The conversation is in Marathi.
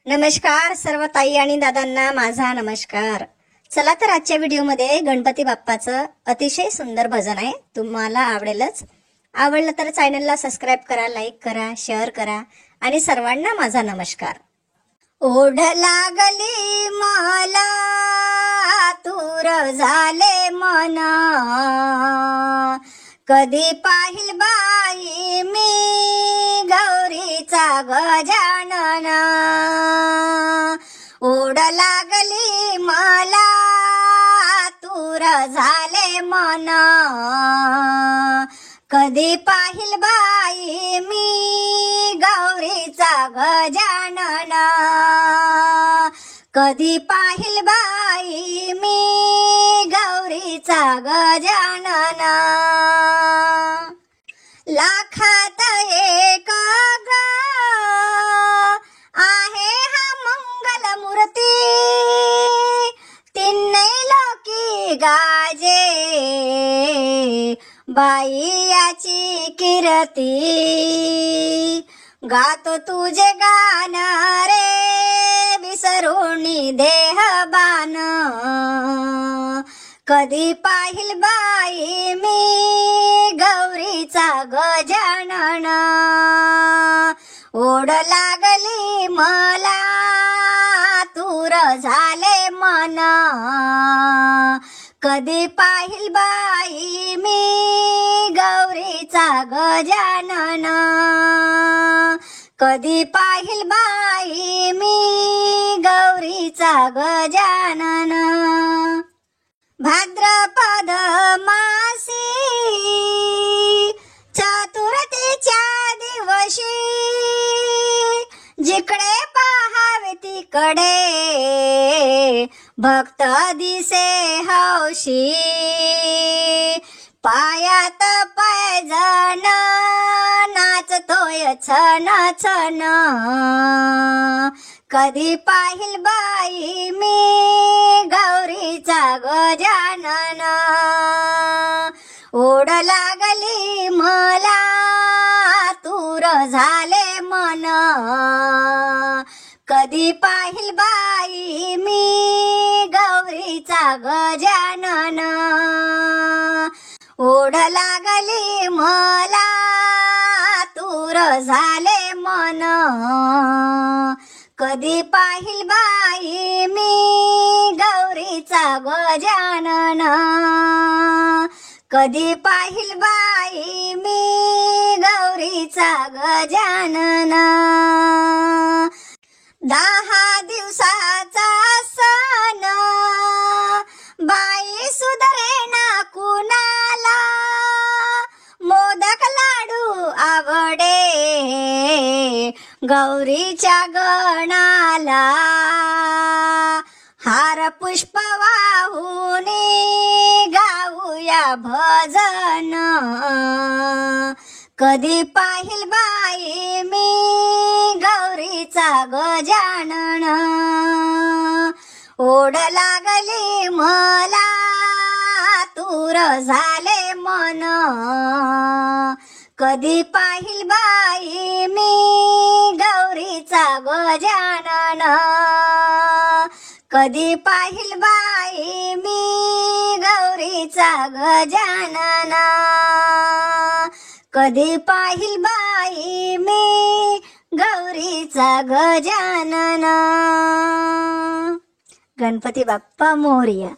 नमस्कार सर्व ताई आणि दादांना माझा नमस्कार। चला तर आजच्या व्हिडिओमध्ये गणपती बाप्पाचं अतिशय सुंदर भजन आहे, तुम्हाला आवडेलच। आवडलं तर चॅनलला सबस्क्राइब करा, लाईक करा, शेअर करा आणि सर्वांना माझा नमस्कार। ओढ लागली मला तूर झाले मन, कधी पाहिल बाई मी गौरीचा गजानन। ओढ लागली मला तूर झाले मन, कधी पाहिल बाई मी गौरीचा गजानन। कधी पाहिल बाई मी गौरीचा गजानन। लाखात एक ग आहे हा मंगल मूर्ती, तिन्ही लोकी गाजे बाई याची कीर्ती। गातो तुझे गान रे विसरुनी देहबान, कधी पाहिल बाई मी गौरीचा गजानन। ओढ लागली मला तूर झाले मन, कधी पाहिल बाई मी गौरीचा गजानन। कधी पाहिल बाई मी गौरीचा गजानन। भाद्रपद मासी चतुर्थीच्या दिवशी, जिकडे पाहावे तिकडे भक्त दिसे हौशी। पायात पैजण नाचतोय छन छन, कधी पाहिल बाई मी गौरीचा गजानन। ओढ लागली मला तूर झाले मन, कधी पाहिल बाई मी गौरीचा गजानन। ओढ लागली मला तूर झाले मन, कधी पाहिल बाई मी गौरीचा गजानन। कधी पाहिल बाई मी गौरीचा गजानन। 10 दिवसाचा सण बाई सुधरेना कुणाला, मोदक लाडू आवडे गौरीच्या गणाला। हार पुष्प वाहुनी गाऊया भजन, कधी पाहिल बाई मी गौरीचा गजानन। ओढ लागली मला तूर झाले मन, कधी पाहिल बाई मी गौरीचा गजानन। कधी पाहिल बाई मी गौरीचा गजानन। कधी पाहिल बाई मी गौरीचा गजानन। गणपती बाप्पा मोरया।